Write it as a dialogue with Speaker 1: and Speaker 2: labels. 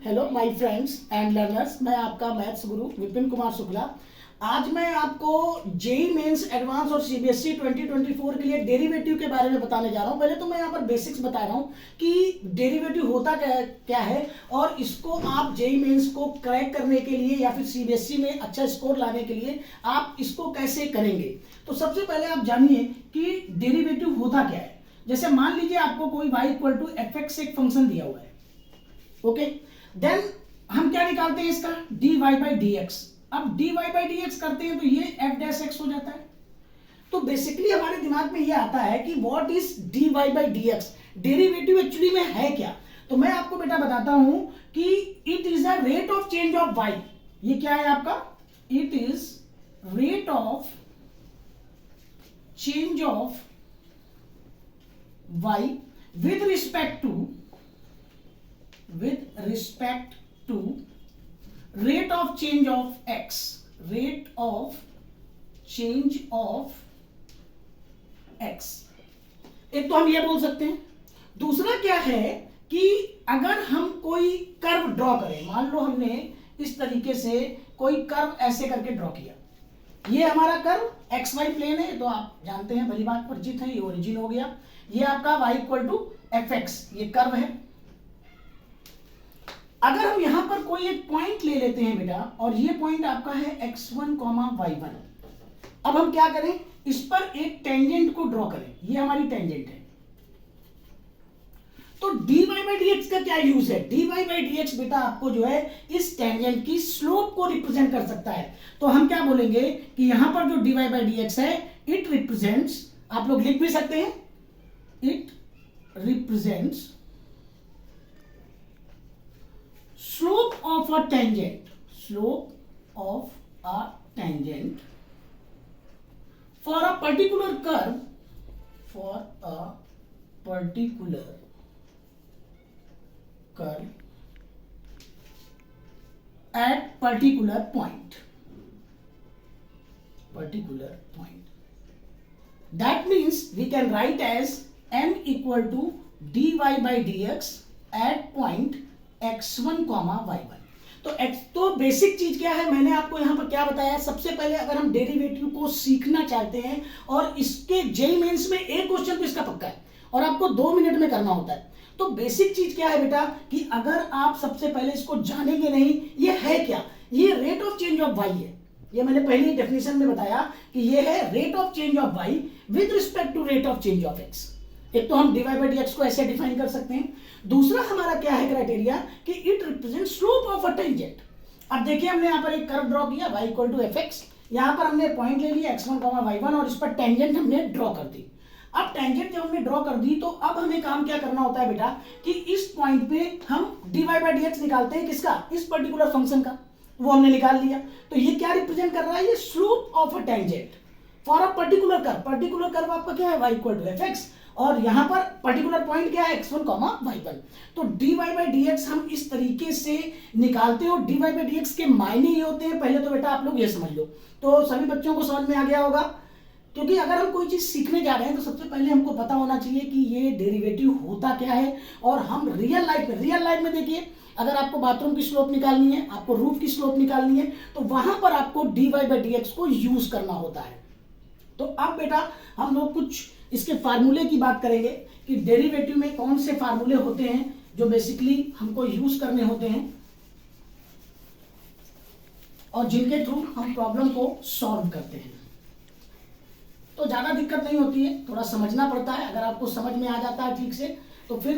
Speaker 1: Hello my friends and learners, मैं आपका maths गुरु विपिन कुमार शुक्ला। आज मैं आपको जेई मेंस एडवांस और सीबीएसई 2024 के लिए डेरिवेटिव के बारे में बताने जा रहा हूं। पहले तो मैं यहाँ पर बेसिक्स बता रहा हूं कि डेरिवेटिव होता क्या है और इसको आप जेई मेंस को क्रैक करने के लिए या फिर सीबीएसई में अच्छा स्कोर लाने के लिए आप इसको कैसे करेंगे। तो सबसे पहले आप जानिए कि डेरिवेटिव होता क्या है। जैसे मान लीजिए आपको कोई y equal to F X एक फंक्शन दिया हुआ है, ओके। देन हम क्या निकालते हैं इसका dy बाई डी एक्स। अब dy बाई डी एक्स करते हैं तो ये f डैश एक्स हो जाता है। तो बेसिकली हमारे दिमाग में ये आता है कि what is dy by D x, derivative actually में है क्या। तो मैं आपको बेटा बताता हूं कि it is a rate of change of y। ये क्या है आपका, it is rate of change of y with respect to rate of change of x, rate of change of x। एक तो हम ये बोल सकते हैं। दूसरा क्या है कि अगर हम कोई कर्व ड्रॉ करें, मान लो हमने इस तरीके से कोई कर्व ऐसे करके ड्रॉ किया, ये हमारा कर्व एक्स वाई प्लेन है, तो आप जानते हैं, भली बात परिचित है, ये ओरिजिन हो गया। ये आपका y equal to F X, ये कर्व है। अगर हम यहां पर कोई एक पॉइंट ले लेते हैं बेटा, और ये पॉइंट आपका है x1, y1। अब हम क्या करें, इस पर एक टेंजेंट को ड्रॉ करें, ये हमारी टेंजेंट है। तो dy बाई डी एक्स का क्या यूज है, dy बाई डी एक्स बेटा आपको जो है इस टेंजेंट की स्लोप को रिप्रेजेंट कर सकता है। तो हम क्या बोलेंगे कि यहां पर जो dy बाई डी एक्स है, इट रिप्रेजेंट्स, आप लोग लिख भी सकते हैं, it represents slope of a tangent, slope of a tangent for a particular curve, for a particular curve at particular point, that means we can write as m equal to dy by dx at point x1, y1। तो basic चीज क्या है, मैंने आपको यहां पर क्या बताया। सबसे पहले अगर हम डेरिवेटिव को सीखना चाहते हैं, और इसके जेईई मेंस में एक क्वेश्चन तो इसका पक्का है और आपको 2 मिनट में करना होता है। तो बेसिक चीज क्या है बेटा कि अगर आप सबसे पहले इसको जानेंगे नहीं, ये है क्या, ये rate of change of y है। ये मैंने पहले ही डेफिनेशन में बताया कि ये है rate of change of y with respect to rate of change of x। एक तो हम dy बाई डी एक्स को ऐसे डिफाइन कर सकते हैं। दूसरा हमारा क्या है क्राइटेरिया कि it represent slope of a tangent. अब देखिए हमने यहाँ पर एक कर्व ड्रॉ किया y equal to F X, यहाँ पर हमने पॉइंट ले लिया x1, y1 और इस पर टेंजेंट हमने ड्रॉ कर दी। अब टेंजेंट जब हमने ड्रॉ कर दी तो अब हमें काम क्या करना होता है बेटा कि इस पॉइंट पे हम dy बाई डी एक्स निकालते हैं, किसका, इस पर्टिकुलर फंक्शन का। वो हमने निकाल लिया। तो ये क्या रिप्रेजेंट कर रहा है, ये slope of a tangent for a particular curve. Particular curve आपका क्या है, y equal to F X, और यहां पर पर्टिकुलर पॉइंट क्या है, x1, y1। तो dy बाई डी एक्स हम इस तरीके से निकालते हैं, और dy बाई डी एक्स के मायने ये होते हैं। पहले तो बेटा आप लोग ये समझ लो, तो सभी बच्चों को समझ में आ गया होगा। क्योंकि अगर हम कोई चीज सीखने जा रहे हैं तो सबसे पहले हमको पता होना चाहिए कि ये डेरिवेटिव होता क्या है। और हम रियल लाइफ में देखिए, अगर आपको बाथरूम की स्लोप निकालनी है, आपको रूफ की स्लोप निकालनी है, तो वहां पर आपको dy बाई डी एक्स को यूज करना होता है। तो अब बेटा हम लोग कुछ इसके फार्मूले की बात करेंगे कि डेरिवेटिव में कौन से फार्मूले होते हैं जो बेसिकली हमको यूज करने होते हैं, और जिनके थ्रू हम प्रॉब्लम को सॉल्व करते हैं। तो ज्यादा दिक्कत नहीं होती है, थोड़ा समझना पड़ता है। अगर आपको समझ में आ जाता है ठीक से तो फिर